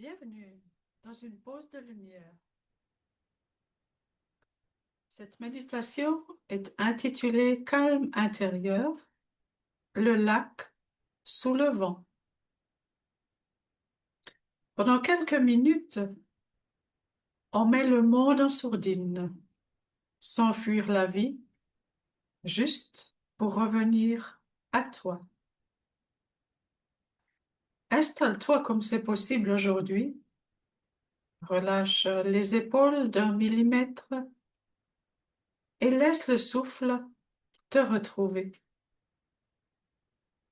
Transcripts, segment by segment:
Bienvenue dans une pause de lumière. Cette méditation est intitulée Calme intérieur, le lac sous le vent. Pendant quelques minutes, on met le monde en sourdine, sans fuir la vie, juste pour revenir à toi. Installe-toi comme c'est possible aujourd'hui. Relâche les épaules d'un millimètre et laisse le souffle te retrouver.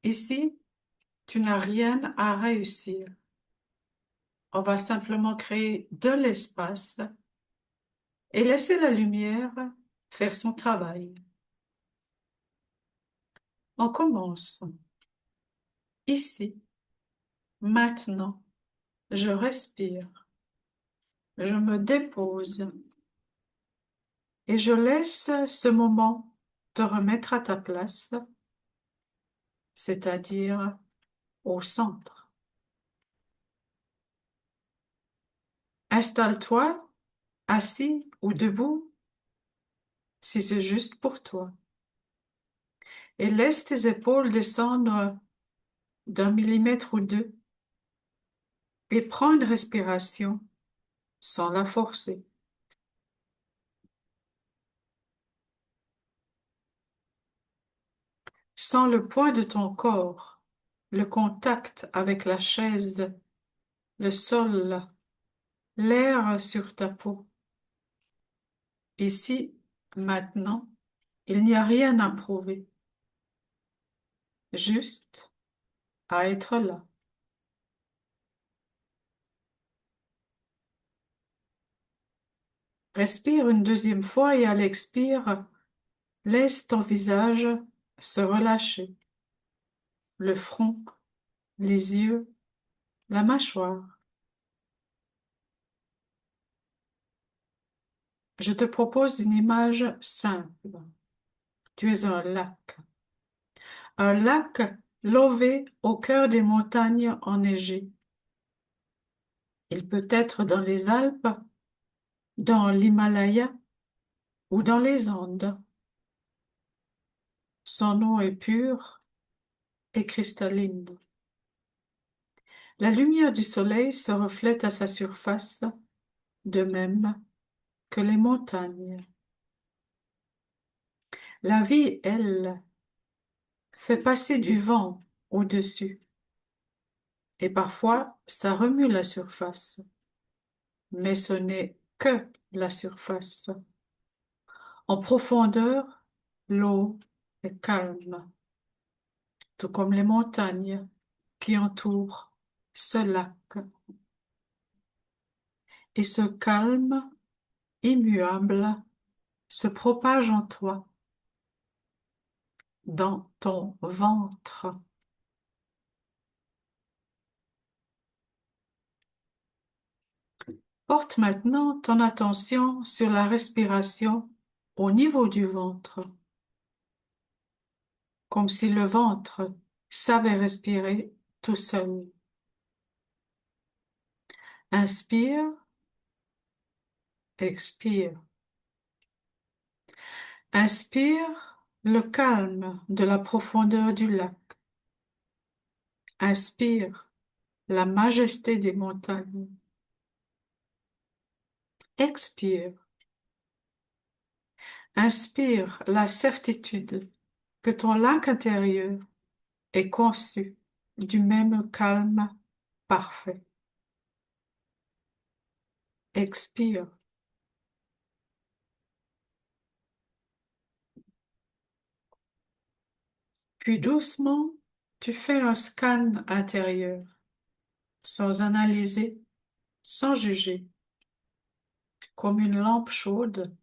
Ici, tu n'as rien à réussir. On va simplement créer de l'espace et laisser la lumière faire son travail. On commence. Ici, maintenant, je respire, je me dépose et je laisse ce moment te remettre à ta place, c'est-à-dire au centre. Installe-toi, assis ou debout, si c'est juste pour toi, et laisse tes épaules descendre d'un millimètre ou deux et prends une respiration sans la forcer. Sens le poids de ton corps, le contact avec la chaise, le sol, l'air sur ta peau. Ici, maintenant, il n'y a rien à prouver, juste à être là. Respire une deuxième fois et à l'expire, laisse ton visage se relâcher. Le front, les yeux, la mâchoire. Je te propose une image simple. Tu es un lac lové au cœur des montagnes enneigées. Il peut être dans les Alpes, dans l'Himalaya ou dans les Andes. Son eau est pure et cristalline. La lumière du soleil se reflète à sa surface, de même que les montagnes. La vie, elle, fait passer du vent au-dessus, et parfois ça remue la surface, mais ce n'est que la surface. En profondeur, l'eau est calme, tout comme les montagnes qui entourent ce lac. Et ce calme immuable se propage en toi, dans ton ventre. Porte maintenant ton attention sur la respiration au niveau du ventre, comme si le ventre savait respirer tout seul. Inspire, expire. Inspire le calme de la profondeur du lac. Inspire la majesté des montagnes. Expire. Inspire la certitude que ton lac intérieur est conçu du même calme parfait. Expire. Puis doucement, tu fais un scan intérieur, sans analyser, sans juger, comme une lampe chaude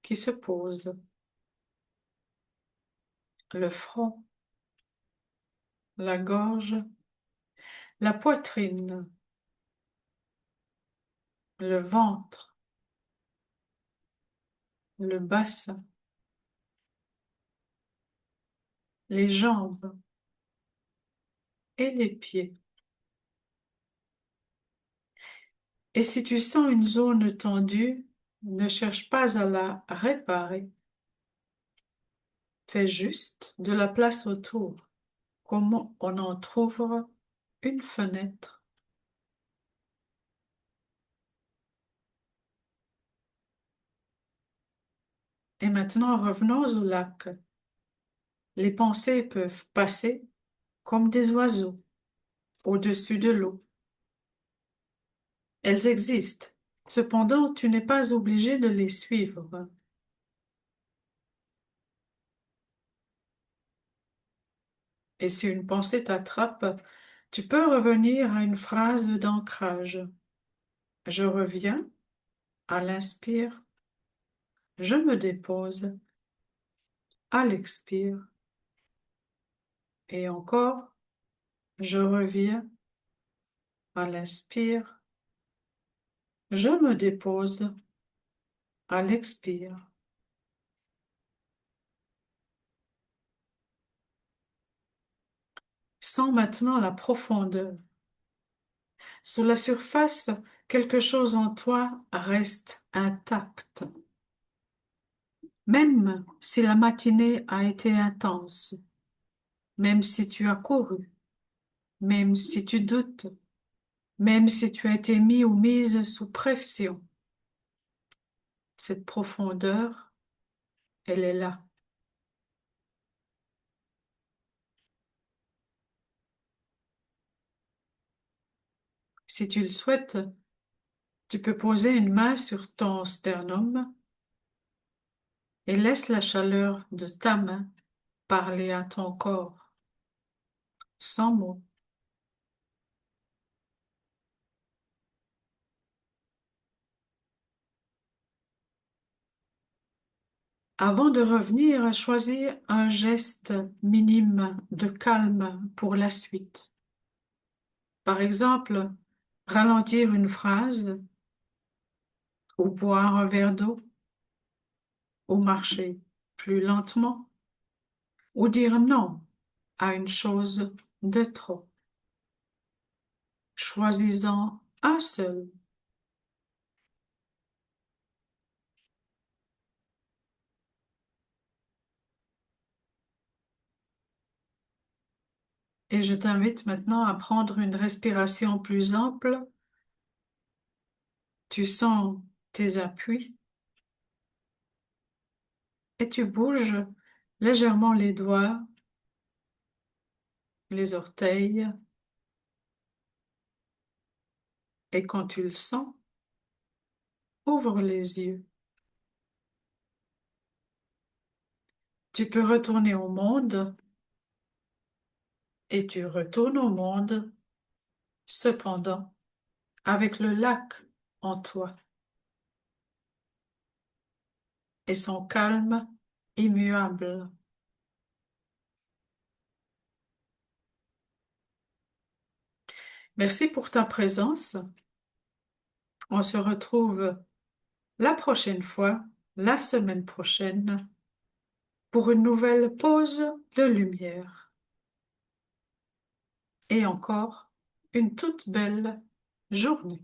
qui se pose. Le front, la gorge, la poitrine, le ventre, le bassin, les jambes et les pieds. Et si tu sens une zone tendue, ne cherche pas à la réparer. Fais juste de la place autour. Comment on en trouve une fenêtre. Et maintenant, revenons au lac. Les pensées peuvent passer comme des oiseaux au-dessus de l'eau. Elles existent. Cependant, tu n'es pas obligé de les suivre. Et si une pensée t'attrape, tu peux revenir à une phrase d'ancrage. Je reviens à l'inspire, je me dépose à l'expire. Et encore, je reviens à l'inspire, je me dépose à l'expire. Sens maintenant la profondeur. Sous la surface, quelque chose en toi reste intact. Même si la matinée a été intense, même si tu as couru, même si tu doutes, même si tu as été mis ou mise sous pression, cette profondeur, elle est là. Si tu le souhaites, tu peux poser une main sur ton sternum et laisse la chaleur de ta main parler à ton corps, sans mots. Avant de revenir, choisis un geste minime de calme pour la suite. Par exemple, ralentir une phrase ou boire un verre d'eau ou marcher plus lentement ou dire non à une chose de trop. Choisis-en un seul. Et je t'invite maintenant à prendre une respiration plus ample. Tu sens tes appuis et tu bouges légèrement les doigts, les orteils. Et quand tu le sens, ouvre les yeux. Tu peux retourner au monde et tu retournes au monde, cependant, avec le lac en toi et son calme immuable. Merci pour ta présence. On se retrouve la prochaine fois, la semaine prochaine, pour une nouvelle pause de lumière. Et encore une toute belle journée.